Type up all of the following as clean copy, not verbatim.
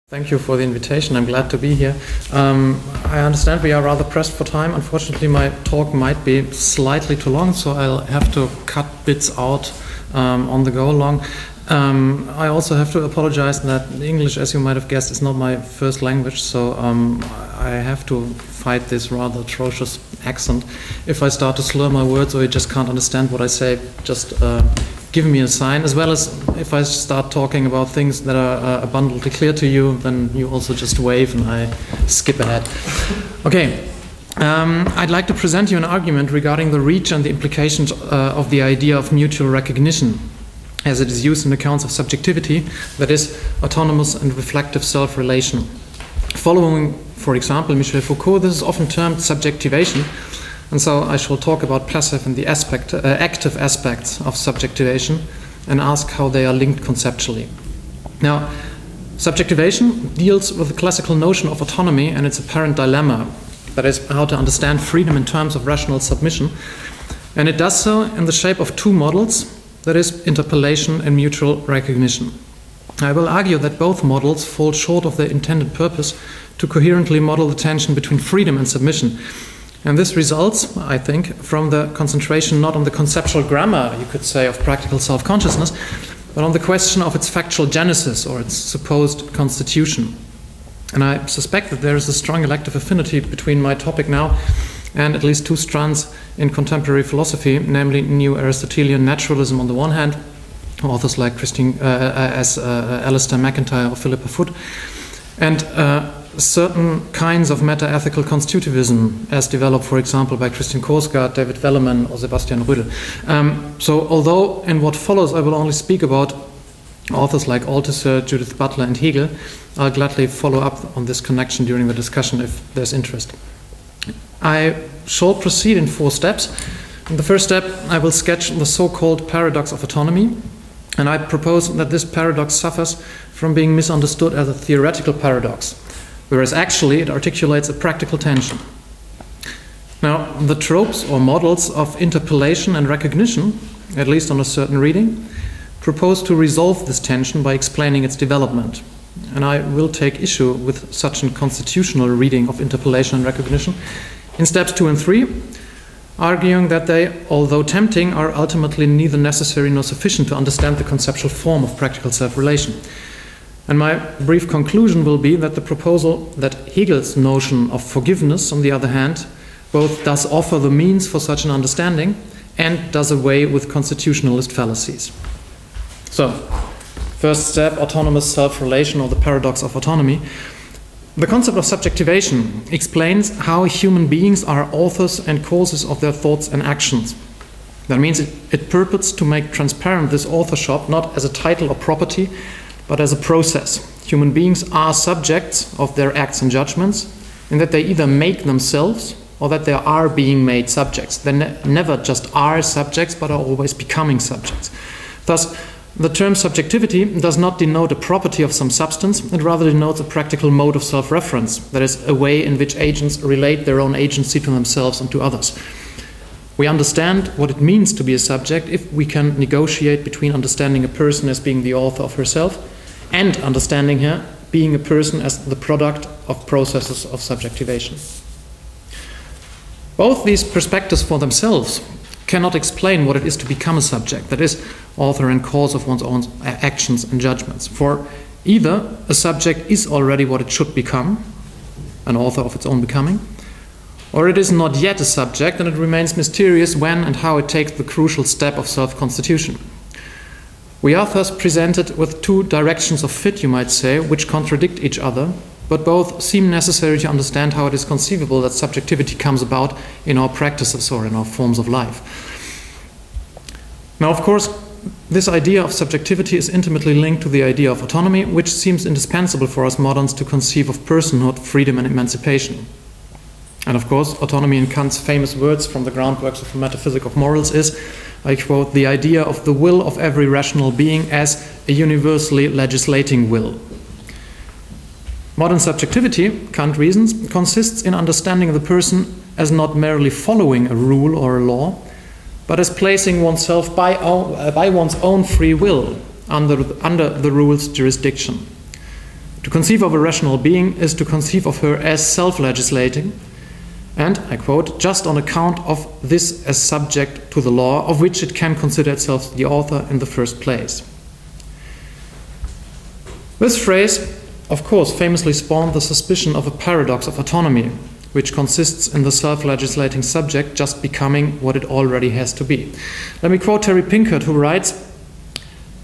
Thank you for the invitation. I'm glad to be here. I understand we are rather pressed for time. Unfortunately, my talk might be slightly too long, so I'll have to cut bits out on the go along. I also have to apologize that English, as you might have guessed, is not my first language, so I have to fight this rather atrocious accent. If I start to slur my words or you just can't understand what I say, just give me a sign, as well as if I start talking about things that are abundantly clear to you, then you also just wave and I skip ahead. Okay, I'd like to present you an argument regarding the reach and the implications of the idea of mutual recognition as it is used in accounts of subjectivity, that is, autonomous and reflective self-relation. Following, for example, Michel Foucault, this is often termed subjectivation, and so I shall talk about passive and the active aspects of subjectivation and ask how they are linked conceptually. Now, subjectivation deals with the classical notion of autonomy and its apparent dilemma, that is, how to understand freedom in terms of rational submission, and it does so in the shape of two models, that is, interpellation and mutual recognition. I will argue that both models fall short of their intended purpose to coherently model the tension between freedom and submission. And this results, I think, from the concentration not on the conceptual grammar, you could say, of practical self-consciousness, but on the question of its factual genesis or its supposed constitution. And I suspect that there is a strong elective affinity between my topic now and at least two strands in contemporary philosophy, namely Neo-Aristotelian naturalism on the one hand, authors like Alistair MacIntyre or Philippa Foot, and certain kinds of meta-ethical constitutivism as developed, for example, by Christian Korsgaard, David Velleman or Sebastian Rödel. So although in what follows I will only speak about authors like Althusser, Judith Butler and Hegel, I'll gladly follow up on this connection during the discussion if there's interest. I shall proceed in 4 steps. In the first step, I will sketch the so-called paradox of autonomy, and I propose that this paradox suffers from being misunderstood as a theoretical paradox, whereas actually it articulates a practical tension. Now, the tropes or models of interpellation and recognition, at least on a certain reading, propose to resolve this tension by explaining its development. And I will take issue with such a constitutional reading of interpellation and recognition in steps 2 and 3, arguing that they, although tempting, are ultimately neither necessary nor sufficient to understand the conceptual form of practical self-relation. And my brief conclusion will be that the proposal that Hegel's notion of forgiveness, on the other hand, both does offer the means for such an understanding and does away with constitutionalist fallacies. So, first step, autonomous self-relation or the paradox of autonomy. The concept of subjectivation explains how human beings are authors and causes of their thoughts and actions. That means it purports to make transparent this authorship not as a title or property, but as a process. Human beings are subjects of their acts and judgments, in that they either make themselves or that they are being made subjects. They never just are subjects, but are always becoming subjects. Thus, the term subjectivity does not denote a property of some substance, it rather denotes a practical mode of self-reference, that is, a way in which agents relate their own agency to themselves and to others. We understand what it means to be a subject if we can negotiate between understanding a person as being the author of herself and understanding her being a person as the product of processes of subjectivation. Both these perspectives for themselves cannot explain what it is to become a subject, that is, author and cause of one's own actions and judgments. For either a subject is already what it should become, an author of its own becoming, or it is not yet a subject and it remains mysterious when and how it takes the crucial step of self-constitution. We are thus presented with 2 directions of fit, you might say, which contradict each other, but both seem necessary to understand how it is conceivable that subjectivity comes about in our practices or in our forms of life. Now, of course, this idea of subjectivity is intimately linked to the idea of autonomy, which seems indispensable for us moderns to conceive of personhood, freedom and emancipation. And of course, autonomy in Kant's famous words from the groundworks of the metaphysic of morals is, I quote, the idea of the will of every rational being as a universally legislating will. Modern subjectivity, Kant reasons, consists in understanding the person as not merely following a rule or a law, but as placing oneself by one's own free will under the rule's jurisdiction. To conceive of a rational being is to conceive of her as self-legislating, and, I quote, just on account of this as subject to the law of which it can consider itself the author in the first place. This phrase, of course, famously spawned the suspicion of a paradox of autonomy, which consists in the self-legislating subject just becoming what it already has to be. Let me quote Terry Pinkert, who writes,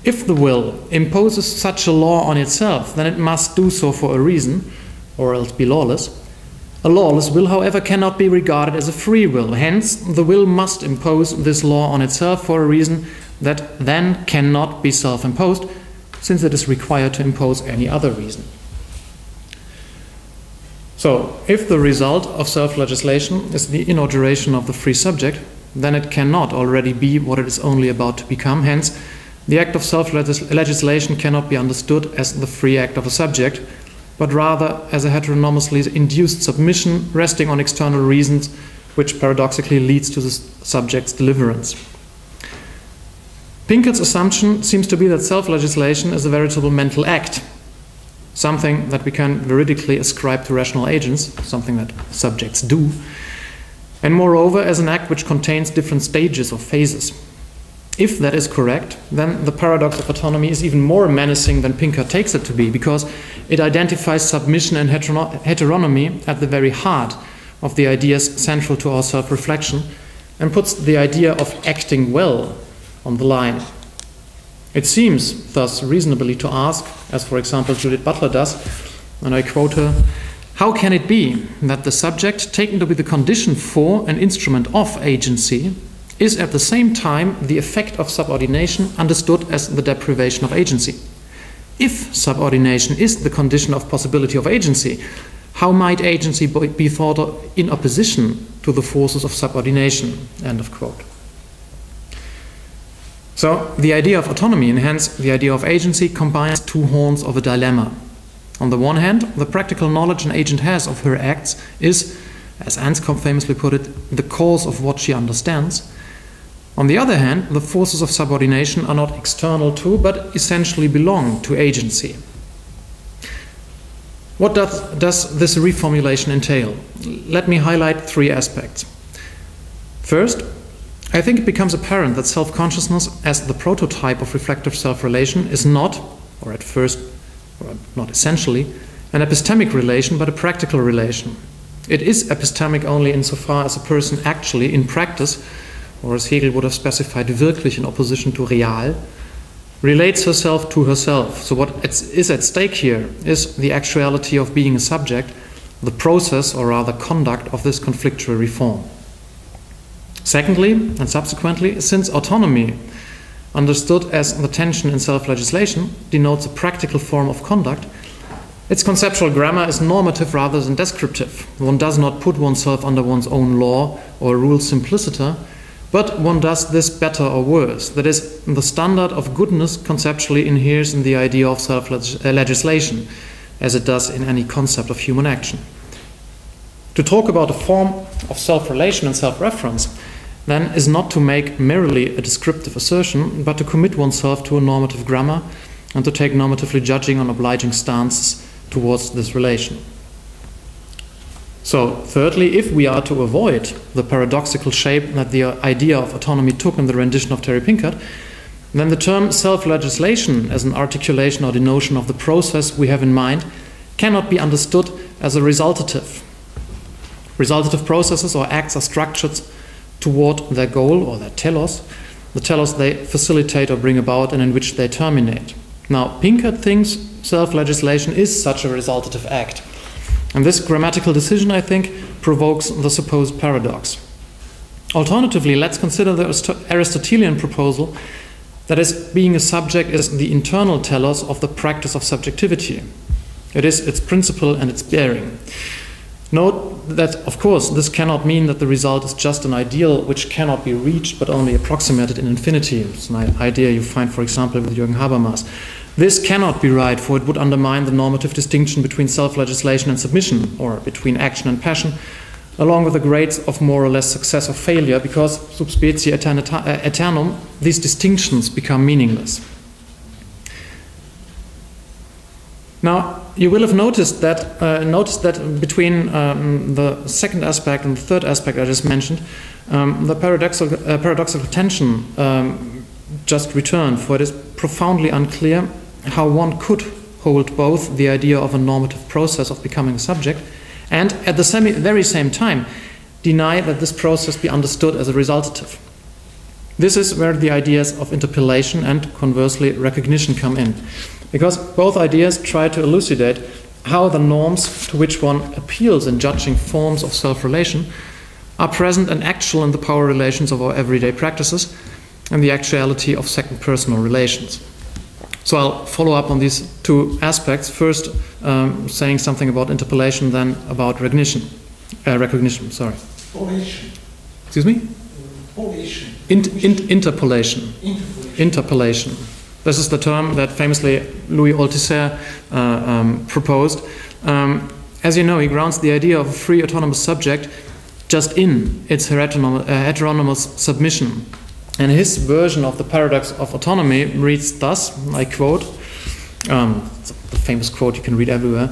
"If the will imposes such a law on itself, then it must do so for a reason, or else be lawless. A lawless will, however, cannot be regarded as a free will. Hence, the will must impose this law on itself for a reason that then cannot be self-imposed, since it is required to impose any other reason." So, if the result of self-legislation is the inauguration of the free subject, then it cannot already be what it is only about to become. Hence, the act of self-legislation cannot be understood as the free act of a subject, but rather as a heteronomously induced submission resting on external reasons, which paradoxically leads to the subject's deliverance. Pinkert's assumption seems to be that self-legislation is a veritable mental act, something that we can veridically ascribe to rational agents, something that subjects do, and moreover as an act which contains different stages or phases. If that is correct, then the paradox of autonomy is even more menacing than Pinkert takes it to be, because it identifies submission and heteronomy at the very heart of the ideas central to our self-reflection, and puts the idea of acting well on the line. It seems thus reasonably to ask, as for example Judith Butler does, and I quote her, "How can it be that the subject, taken to be the condition for and instrument of agency, is at the same time the effect of subordination understood as the deprivation of agency? If subordination is the condition of possibility of agency, how might agency be thought of in opposition to the forces of subordination?" End of quote. So, the idea of autonomy, and hence the idea of agency, combines two horns of a dilemma. On the one hand, the practical knowledge an agent has of her acts is, as Anscombe famously put it, the cause of what she understands. On the other hand, the forces of subordination are not external to, but essentially belong to agency. What does this reformulation entail? Let me highlight three aspects. First, I think it becomes apparent that self-consciousness as the prototype of reflective self-relation is not, or at first, or not essentially, an epistemic relation, but a practical relation. It is epistemic only insofar as a person actually, in practice, or as Hegel would have specified, wirklich in opposition to real, relates herself to herself. So what is at stake here is the actuality of being a subject, the process, or rather conduct, of this conflictual reform. Secondly, and subsequently, since autonomy, understood as the tension in self-legislation, denotes a practical form of conduct, its conceptual grammar is normative rather than descriptive. One does not put oneself under one's own law or rule simpliciter, but one does this better or worse. That is, the standard of goodness conceptually inheres in the idea of self-legislation, as it does in any concept of human action. To talk about a form of self-relation and self-reference, then, is not to make merely a descriptive assertion, but to commit oneself to a normative grammar and to take normatively judging and obliging stances towards this relation. So, thirdly, if we are to avoid the paradoxical shape that the idea of autonomy took in the rendition of Terry Pinkert, then the term self-legislation as an articulation or denotion of the process we have in mind cannot be understood as a resultative. Resultative processes or acts are structured toward their goal or their telos, the telos they facilitate or bring about and in which they terminate. Now, Pinkert thinks self-legislation is such a resultative act. And this grammatical decision, I think, provokes the supposed paradox. Alternatively, let's consider the Aristotelian proposal that is, being a subject is the internal telos of the practice of subjectivity. It is its principle and its bearing. Note that, of course, this cannot mean that the result is just an ideal which cannot be reached but only approximated in infinity. It's an idea you find, for example, with Jürgen Habermas. This cannot be right, for it would undermine the normative distinction between self-legislation and submission, or between action and passion, along with the grades of more or less success or failure, because sub specie aeternum, these distinctions become meaningless. Now, you will have noticed that between the second aspect and the third aspect I just mentioned, the paradoxical tension just returned, for it is profoundly unclear how one could hold both the idea of a normative process of becoming a subject and at the very same time deny that this process be understood as a resultative. This is where the ideas of interpellation and, conversely, recognition come in, because both ideas try to elucidate how the norms to which one appeals in judging forms of self-relation are present and actual in the power relations of our everyday practices and the actuality of second personal relations. So I'll follow up on these two aspects, first saying something about interpellation, then about recognition. Polation. Excuse me? Polation. Interpellation. Interpellation. This is the term that famously Louis Althusser proposed. As you know, he grounds the idea of a free autonomous subject just in its heteronymous submission. And his version of the paradox of autonomy reads thus, I quote, it's a famous quote you can read everywhere: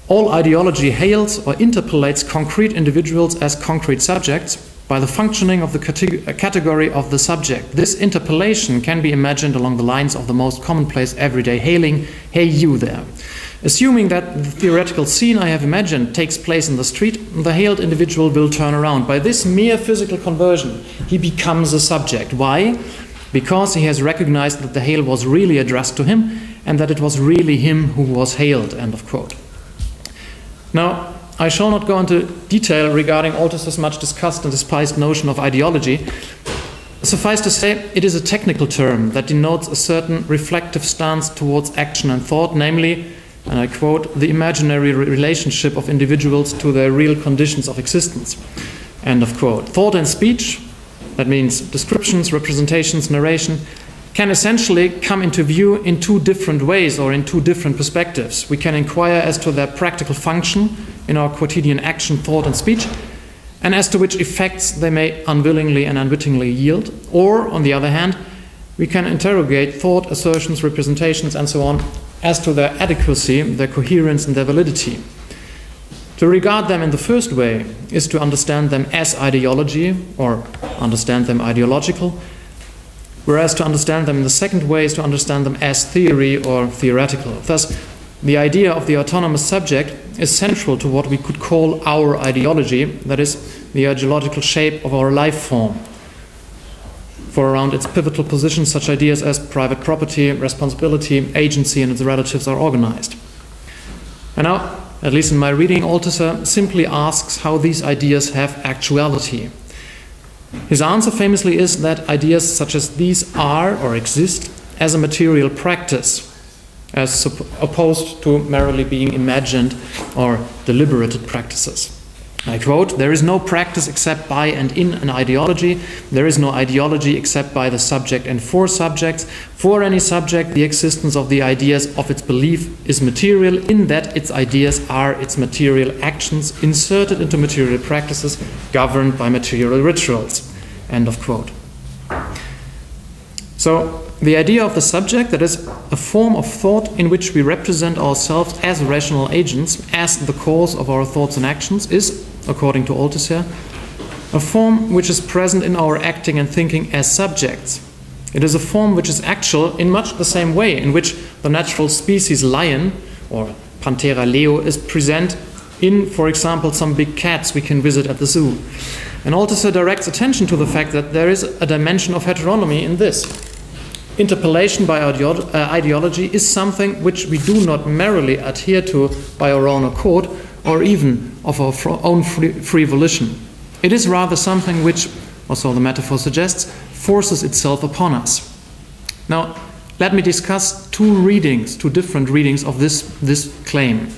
all ideology hails or interpellates concrete individuals as concrete subjects by the functioning of the category of the subject. This interpellation can be imagined along the lines of the most commonplace everyday hailing, "Hey you there." Assuming that the theoretical scene I have imagined takes place in the street, the hailed individual will turn around. By this mere physical conversion, he becomes a subject. Why? Because he has recognized that the hail was really addressed to him and that it was really him who was hailed. End of quote. Now, I shall not go into detail regarding Althusser's much discussed and despised notion of ideology. Suffice to say, it is a technical term that denotes a certain reflective stance towards action and thought, namely, and I quote, the imaginary relationship of individuals to their real conditions of existence. End of quote. Thought and speech, that means descriptions, representations, narration, can essentially come into view in two different ways or in two different perspectives. We can inquire as to their practical function in our quotidian action, thought and speech, and as to which effects they may unwillingly and unwittingly yield. Or, on the other hand, we can interrogate thought, assertions, representations, and so on, as to their adequacy, their coherence, and their validity. To regard them in the first way is to understand them as ideology, or understand them ideological, whereas to understand them in the second way is to understand them as theory or theoretical. Thus, the idea of the autonomous subject is central to what we could call our ideology, that is, the ideological shape of our life form. For around its pivotal position, such ideas as private property, responsibility, agency, and its relatives are organized. And now, at least in my reading, Althusser simply asks how these ideas have actuality. His answer famously is that ideas such as these are or exist as a material practice, as opposed to merely being imagined or deliberated practices. I quote, "There is no practice except by and in an ideology. There is no ideology except by the subject and for subjects. For any subject, the existence of the ideas of its belief is material in that its ideas are its material actions inserted into material practices governed by material rituals." End of quote. So, the idea of the subject, that is, a form of thought in which we represent ourselves as rational agents, as the cause of our thoughts and actions, is, according to Althusser, a form which is present in our acting and thinking as subjects. It is a form which is actual in much the same way in which the natural species lion, or Panthera leo, is present in, for example, some big cats we can visit at the zoo. And Althusser directs attention to the fact that there is a dimension of heteronomy in this. Interpellation by ideology is something which we do not merely adhere to by our own accord or even of our own free volition. It is rather something which, or so the metaphor suggests, forces itself upon us. Now, let me discuss two different readings of this claim.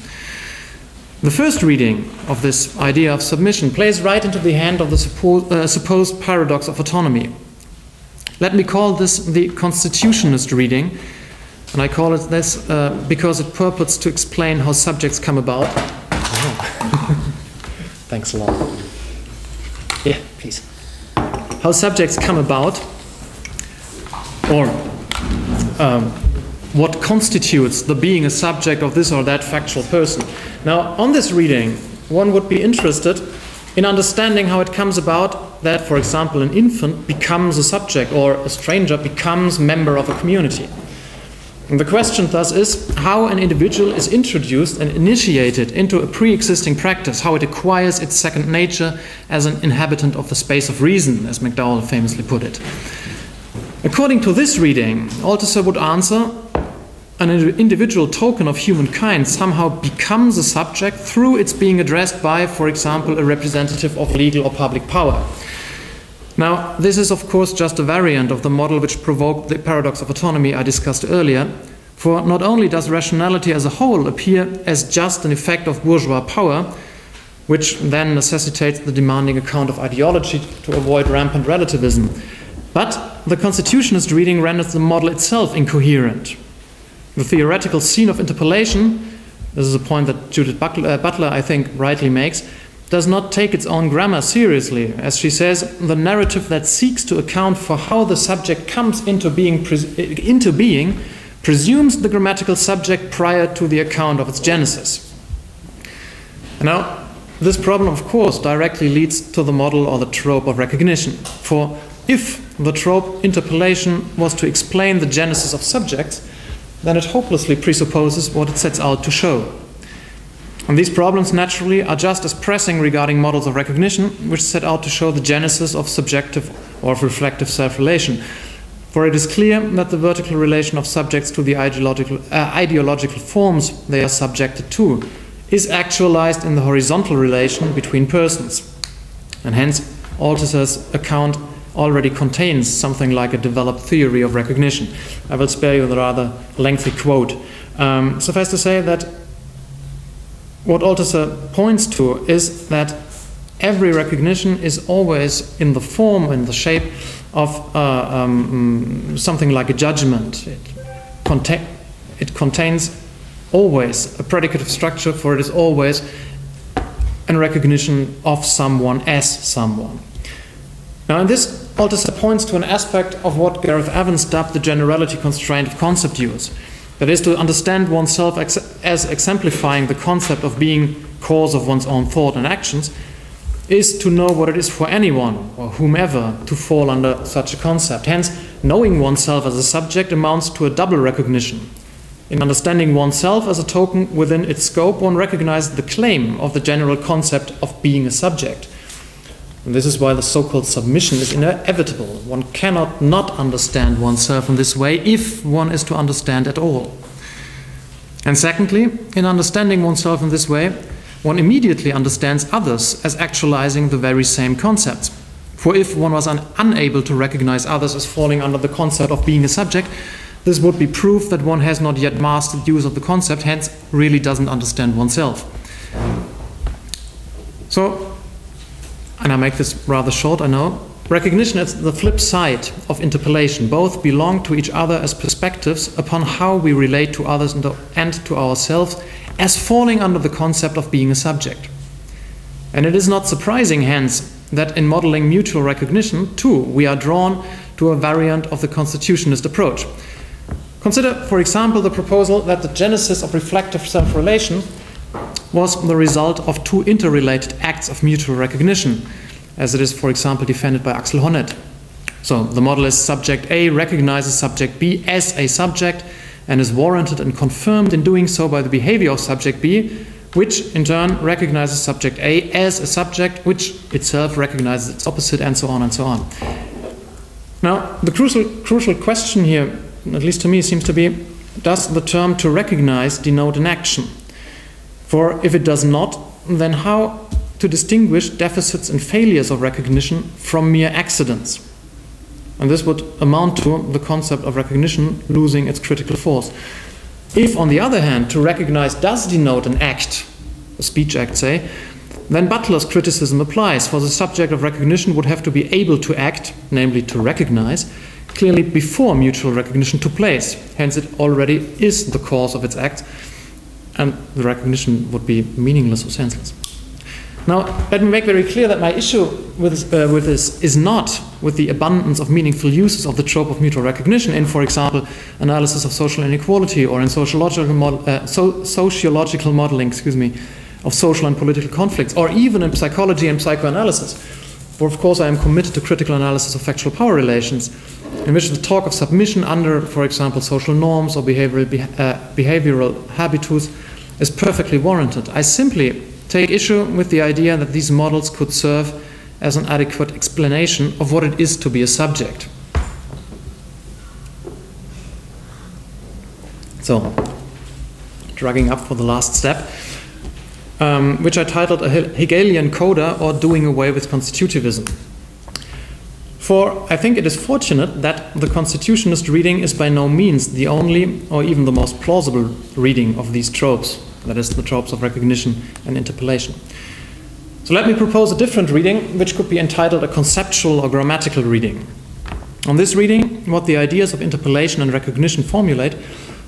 The first reading of this idea of submission plays right into the hand of the supposed paradox of autonomy. Let me call this the constitutionist reading, and I call it this because it purports to explain how subjects come about. Oh. Thanks a lot. Yeah, please. How subjects come about, or what constitutes the being a subject of this or that factual person. Now, on this reading, one would be interested in understanding how it comes about that, for example, an infant becomes a subject or a stranger becomes member of a community. And the question thus is how an individual is introduced and initiated into a pre-existing practice, how it acquires its second nature as an inhabitant of the space of reason, as McDowell famously put it. According to this reading, Althusser would answer, an individual token of humankind somehow becomes a subject through its being addressed by, for example, a representative of legal or public power. Now, this is of course just a variant of the model which provoked the paradox of autonomy I discussed earlier, for not only does rationality as a whole appear as just an effect of bourgeois power, which then necessitates the demanding account of ideology to avoid rampant relativism, but the constitutionist reading renders the model itself incoherent. The theoretical scene of interpellation, this is a point that Judith Butler, I think, rightly makes, does not take its own grammar seriously. As she says, the narrative that seeks to account for how the subject comes into being presumes the grammatical subject prior to the account of its genesis. Now, this problem, of course, directly leads to the model or the trope of recognition. For if the trope interpellation was to explain the genesis of subjects, then it hopelessly presupposes what it sets out to show. And these problems naturally are just as pressing regarding models of recognition, which set out to show the genesis of subjective or of reflective self-relation. For it is clear that the vertical relation of subjects to the ideological forms they are subjected to is actualized in the horizontal relation between persons. And hence, Althusser's account already contains something like a developed theory of recognition. I will spare you the rather lengthy quote. Suffice to say that what Althusser points to is that every recognition is always in the form, in the shape of something like a judgment. It contains always a predicative structure, for it is always a recognition of someone as someone. Now, in this, Althusser points to an aspect of what Gareth Evans dubbed the generality constraint of concept use. That is, to understand oneself as exemplifying the concept of being cause of one's own thought and actions is to know what it is for anyone or whomever to fall under such a concept. Hence, knowing oneself as a subject amounts to a double recognition. In understanding oneself as a token within its scope, one recognizes the claim of the general concept of being a subject. And this is why the so-called submission is inevitable. One cannot not understand oneself in this way if one is to understand at all. And secondly, in understanding oneself in this way, one immediately understands others as actualizing the very same concepts. For if one was unable to recognize others as falling under the concept of being a subject, this would be proof that one has not yet mastered use of the concept, hence really doesn't understand oneself. So, and I make this rather short, I know, recognition is the flip side of interpellation. Both belong to each other as perspectives upon how we relate to others and to ourselves as falling under the concept of being a subject. And it is not surprising, hence, that in modeling mutual recognition, too, we are drawn to a variant of the constitutionist approach. Consider, for example, the proposal that the genesis of reflective self-relation was the result of two interrelated acts of mutual recognition, as it is, for example, defended by Axel Honneth. So the model is subject A recognizes subject B as a subject and is warranted and confirmed in doing so by the behavior of subject B, which in turn recognizes subject A as a subject, which itself recognizes its opposite, and so on and so on. Now, the crucial question here, at least to me, seems to be, does the term to recognize denote an action? For if it does not, then how to distinguish deficits and failures of recognition from mere accidents? And this would amount to the concept of recognition losing its critical force. If, on the other hand, to recognize does denote an act, a speech act, say, then Butler's criticism applies, for the subject of recognition would have to be able to act, namely to recognize, clearly before mutual recognition took place. Hence, it already is the cause of its act, and the recognition would be meaningless or senseless. Now, let me make very clear that my issue with this is not with the abundance of meaningful uses of the trope of mutual recognition in, for example, analysis of social inequality or in sociological modeling, of social and political conflicts, or even in psychology and psychoanalysis. For of course I am committed to critical analysis of factual power relations, in which the talk of submission under, for example, social norms or behavioral habitus is perfectly warranted. I simply take issue with the idea that these models could serve as an adequate explanation of what it is to be a subject. So, dragging up for the last step, which I titled A Hegelian Coda or Doing Away with Constitutivism. For I think it is fortunate that the Constitutionist reading is by no means the only or even the most plausible reading of these tropes, that is, the tropes of recognition and interpellation. So let me propose a different reading, which could be entitled a conceptual or grammatical reading. On this reading, what the ideas of interpellation and recognition formulate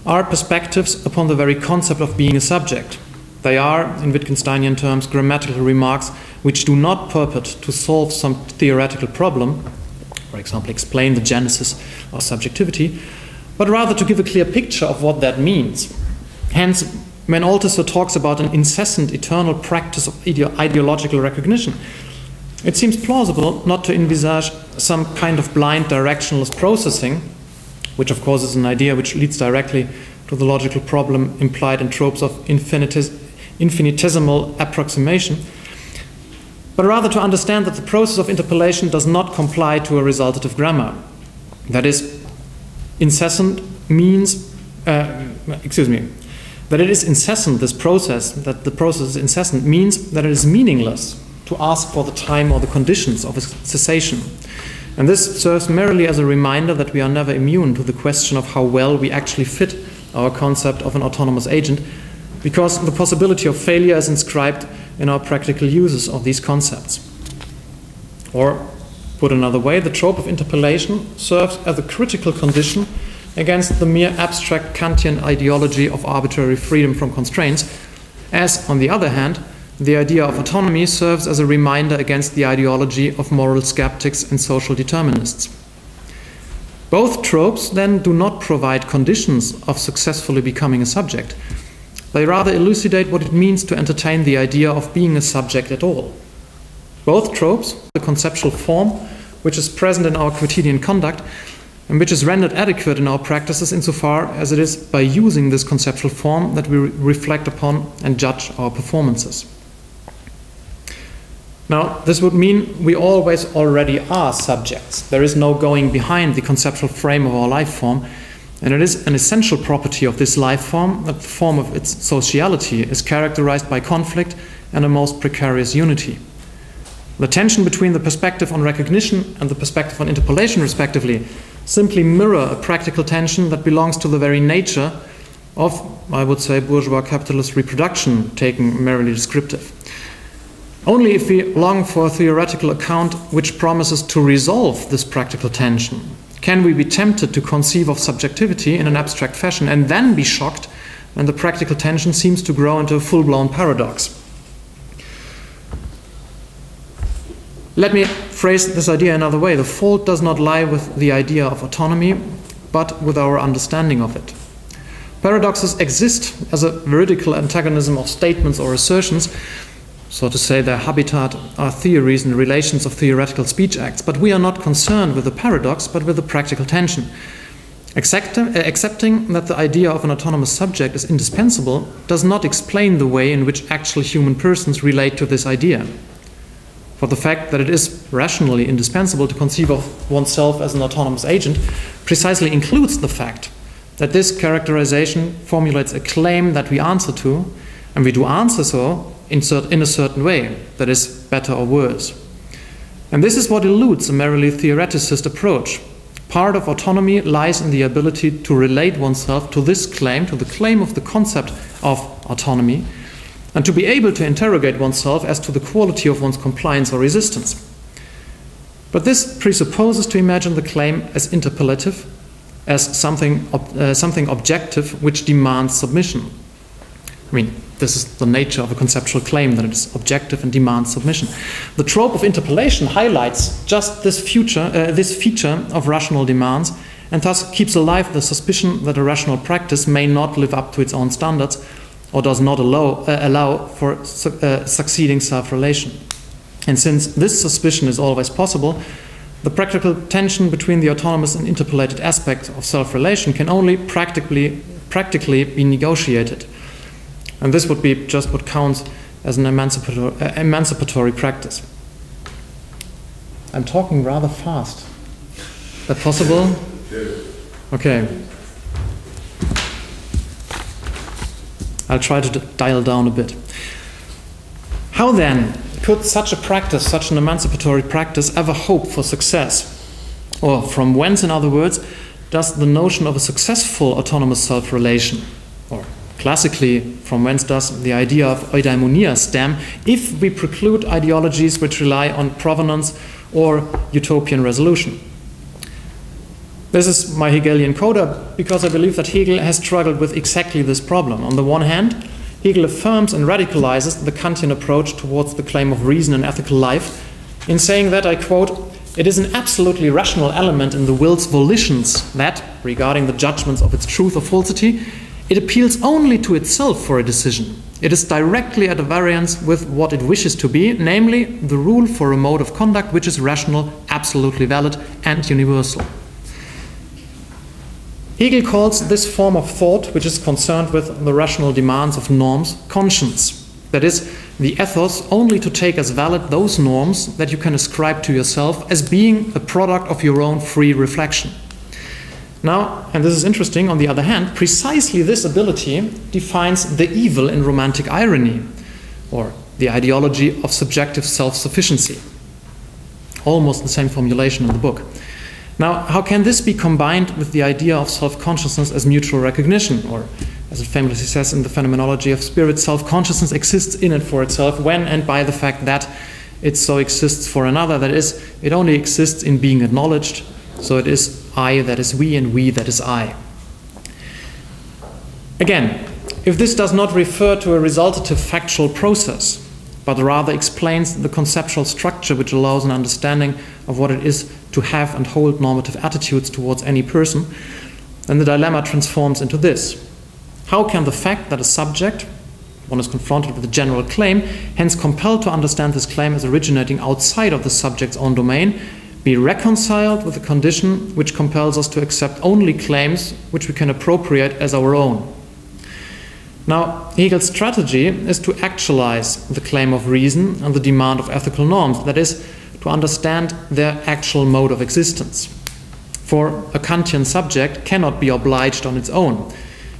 are perspectives upon the very concept of being a subject. They are, in Wittgensteinian terms, grammatical remarks which do not purport to solve some theoretical problem, for example, explain the genesis of subjectivity, but rather to give a clear picture of what that means. Hence, when Althusser talks about an incessant, eternal practice of ideological recognition, it seems plausible not to envisage some kind of blind directionless processing, which of course is an idea which leads directly to the logical problem implied in tropes of infinitesimal approximation, but rather to understand that the process of interpellation does not comply to a resultative grammar. That is, incessant means, that it is incessant, this process, that the process is incessant, means that it is meaningless to ask for the time or the conditions of its cessation. And this serves merely as a reminder that we are never immune to the question of how well we actually fit our concept of an autonomous agent, because the possibility of failure is inscribed in our practical uses of these concepts. Or, put another way, the trope of interpellation serves as a critical condition against the mere abstract Kantian ideology of arbitrary freedom from constraints, as, on the other hand, the idea of autonomy serves as a reminder against the ideology of moral skeptics and social determinists. Both tropes, then, do not provide conditions of successfully becoming a subject. They rather elucidate what it means to entertain the idea of being a subject at all. Both tropes, the conceptual form, which is present in our quotidian conduct, and which is rendered adequate in our practices insofar as it is by using this conceptual form that we reflect upon and judge our performances. Now, this would mean we always already are subjects. There is no going behind the conceptual frame of our life form, and it is an essential property of this life form that the form of its sociality is characterized by conflict and a most precarious unity. The tension between the perspective on recognition and the perspective on interpellation, respectively, simply mirror a practical tension that belongs to the very nature of, I would say, bourgeois capitalist reproduction, taken merely descriptive. Only if we long for a theoretical account which promises to resolve this practical tension can we be tempted to conceive of subjectivity in an abstract fashion and then be shocked when the practical tension seems to grow into a full-blown paradox. Let me phrase this idea another way. The fault does not lie with the idea of autonomy, but with our understanding of it. Paradoxes exist as a veridical antagonism of statements or assertions. So to say, their habitat are theories and relations of theoretical speech acts, but we are not concerned with the paradox, but with the practical tension. Accepting that the idea of an autonomous subject is indispensable does not explain the way in which actual human persons relate to this idea. For the fact that it is rationally indispensable to conceive of oneself as an autonomous agent precisely includes the fact that this characterization formulates a claim that we answer to, and we do answer so in a certain way, that is, better or worse. And this is what eludes a merely theoreticist approach. Part of autonomy lies in the ability to relate oneself to this claim, to the claim of the concept of autonomy, and to be able to interrogate oneself as to the quality of one's compliance or resistance. But this presupposes to imagine the claim as interpellative, as something objective which demands submission. I mean, this is the nature of a conceptual claim, that it is objective and demands submission. The trope of interpolation highlights just this feature of rational demands, and thus keeps alive the suspicion that a rational practice may not live up to its own standards, or does not allow for succeeding self-relation. And since this suspicion is always possible, the practical tension between the autonomous and interpolated aspects of self-relation can only practically be negotiated. And this would be just what counts as an emancipatory practice. I'm talking rather fast. Is that possible? Okay. I'll try to dial down a bit. How then could such a practice, such an emancipatory practice, ever hope for success? Or from whence, in other words, does the notion of a successful autonomous self-relation, or classically, from whence does the idea of eudaimonia stem, if we preclude ideologies which rely on provenance or utopian resolution? This is my Hegelian coda, because I believe that Hegel has struggled with exactly this problem. On the one hand, Hegel affirms and radicalizes the Kantian approach towards the claim of reason in ethical life in saying that, I quote, "It is an absolutely rational element in the will's volitions that, regarding the judgments of its truth or falsity, it appeals only to itself for a decision. It is directly at variance with what it wishes to be, namely, the rule for a mode of conduct which is rational, absolutely valid, and universal." Hegel calls this form of thought, which is concerned with the rational demands of norms, conscience. That is, the ethos only to take as valid those norms that you can ascribe to yourself as being a product of your own free reflection. Now, and this is interesting, on the other hand, precisely this ability defines the evil in romantic irony, or the ideology of subjective self-sufficiency. Almost the same formulation in the book. Now, how can this be combined with the idea of self-consciousness as mutual recognition, or as it famously says in the Phenomenology of Spirit, self-consciousness exists in and for itself when and by the fact that it so exists for another, that is, it only exists in being acknowledged, so it is I that is we and we that is I. Again, if this does not refer to a resultative factual process, but rather explains the conceptual structure which allows an understanding of what it is to have and hold normative attitudes towards any person, then the dilemma transforms into this. How can the fact that a subject, one is confronted with a general claim, hence compelled to understand this claim as originating outside of the subject's own domain, be reconciled with the condition which compels us to accept only claims which we can appropriate as our own? Now, Hegel's strategy is to actualize the claim of reason and the demand of ethical norms, that is, to understand their actual mode of existence. For a Kantian subject cannot be obliged on its own.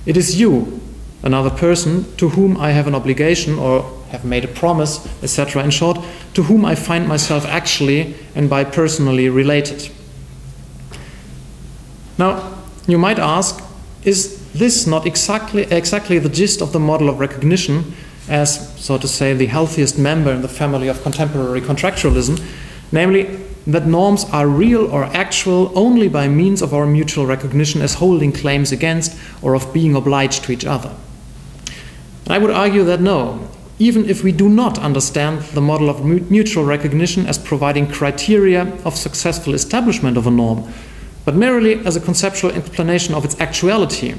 It is you, another person, to whom I have an obligation or have made a promise, etc., in short, to whom I find myself actually and by personally related. Now, you might ask, is this not exactly the gist of the model of recognition as, so to say, the healthiest member in the family of contemporary contractualism, namely that norms are real or actual only by means of our mutual recognition as holding claims against or of being obliged to each other? I would argue that no, even if we do not understand the model of mutual recognition as providing criteria of successful establishment of a norm, but merely as a conceptual explanation of its actuality,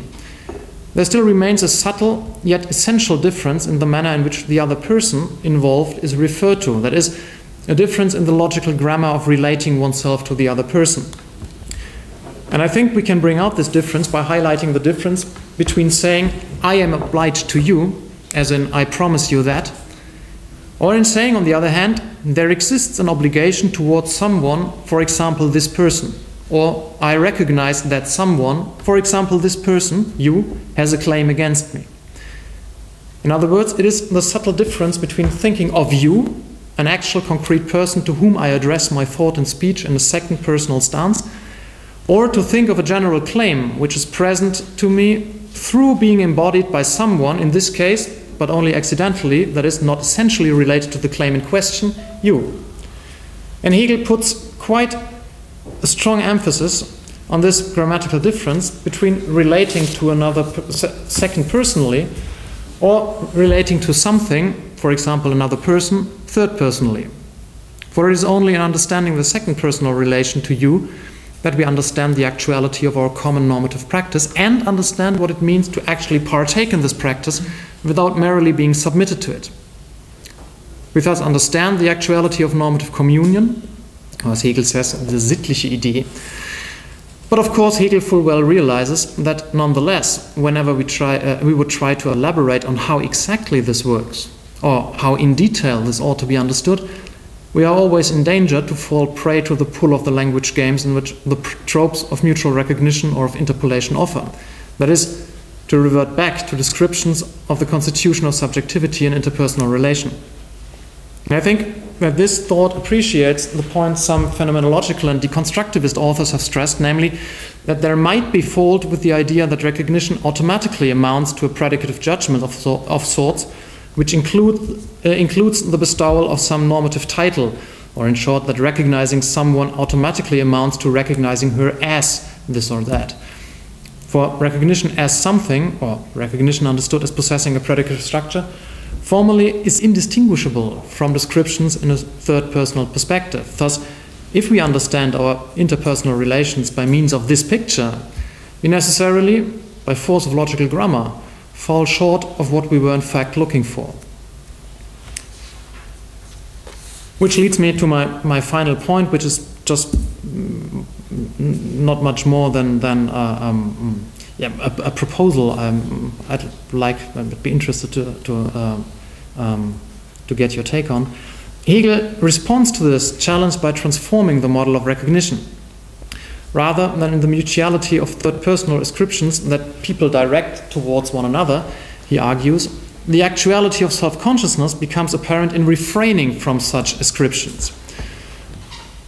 there still remains a subtle yet essential difference in the manner in which the other person involved is referred to, that is, a difference in the logical grammar of relating oneself to the other person. And I think we can bring out this difference by highlighting the difference between saying, I am obliged to you, as in, I promise you that, or in saying, on the other hand, there exists an obligation towards someone, for example, this person, or I recognize that someone, for example, this person, you, has a claim against me. In other words, it is the subtle difference between thinking of you, an actual concrete person to whom I address my thought and speech in a second personal stance, or to think of a general claim which is present to me through being embodied by someone, in this case, but only accidentally, that is not essentially related to the claim in question, you. And Hegel puts quite a strong emphasis on this grammatical difference between relating to another second personally or relating to something, for example another person, third personally. For it is only in understanding the second personal relation to you that we understand the actuality of our common normative practice and understand what it means to actually partake in this practice without merely being submitted to it. We thus understand the actuality of normative communion, or as Hegel says, the sittliche Idee. But of course Hegel full well realizes that nonetheless, whenever we would try to elaborate on how exactly this works, or how in detail this ought to be understood, we are always in danger to fall prey to the pull of the language games in which the tropes of mutual recognition or of interpolation offer. That is, to revert back to descriptions of the constitution of subjectivity and interpersonal relation. And I think that this thought appreciates the point some phenomenological and deconstructivist authors have stressed, namely that there might be fault with the idea that recognition automatically amounts to a predicative judgment of sorts, which includes the bestowal of some normative title, or in short, that recognizing someone automatically amounts to recognizing her as this or that. For recognition as something, or recognition understood as possessing a predicative structure, formally is indistinguishable from descriptions in a third personal perspective. Thus, if we understand our interpersonal relations by means of this picture, we necessarily, by force of logical grammar, fall short of what we were in fact looking for. Which leads me to my final point, which is just not much more than a proposal. I'd be interested to get your take on. Hegel responds to this challenge by transforming the model of recognition. Rather than in the mutuality of third personal ascriptions that people direct towards one another, he argues, the actuality of self-consciousness becomes apparent in refraining from such ascriptions.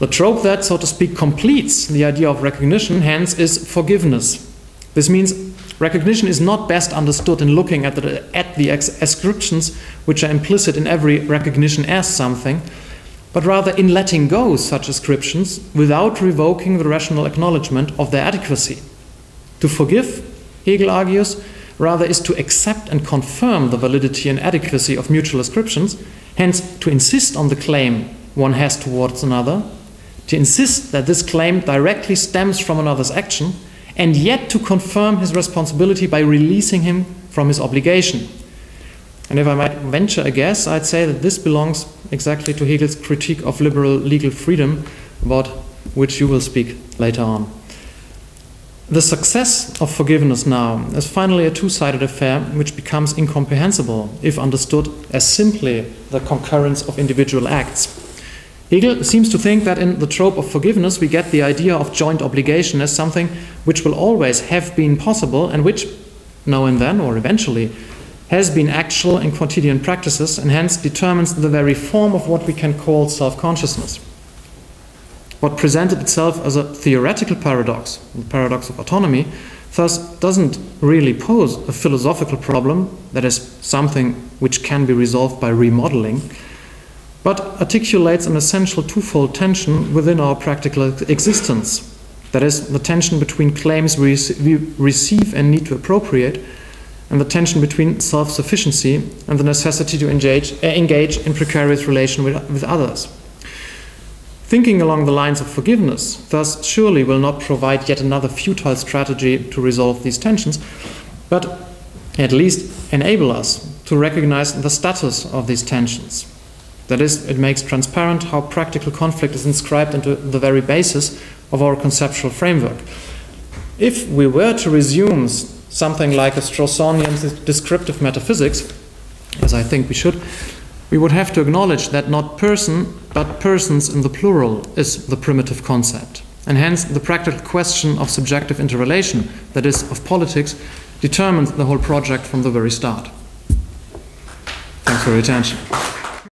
The trope that, so to speak, completes the idea of recognition, hence, is forgiveness. This means recognition is not best understood in looking at the ascriptions which are implicit in every recognition as something, but rather in letting go such ascriptions without revoking the rational acknowledgement of their adequacy. To forgive, Hegel argues, rather is to accept and confirm the validity and adequacy of mutual ascriptions, hence to insist on the claim one has towards another, to insist that this claim directly stems from another's action, and yet to confirm his responsibility by releasing him from his obligation. And if I might venture a guess, I'd say that this belongs exactly to Hegel's critique of liberal legal freedom, about which you will speak later on. The success of forgiveness now is finally a two-sided affair which becomes incomprehensible if understood as simply the concurrence of individual acts. Hegel seems to think that in the trope of forgiveness we get the idea of joint obligation as something which will always have been possible and which, now and then or eventually, has been actual in quotidian practices and hence determines the very form of what we can call self-consciousness. What presented itself as a theoretical paradox, the paradox of autonomy, thus doesn't really pose a philosophical problem, that is, something which can be resolved by remodeling, but articulates an essential twofold tension within our practical existence. That is, the tension between claims we receive and need to appropriate, and the tension between self-sufficiency and the necessity to engage in precarious relation with others. Thinking along the lines of forgiveness, thus, surely will not provide yet another futile strategy to resolve these tensions, but at least enable us to recognize the status of these tensions. That is, it makes transparent how practical conflict is inscribed into the very basis of our conceptual framework. If we were to resume something like a Strawsonian descriptive metaphysics, as I think we should, we would have to acknowledge that not person, but persons in the plural is the primitive concept. And hence the practical question of subjective interrelation, that is, of politics, determines the whole project from the very start. Thanks for your attention.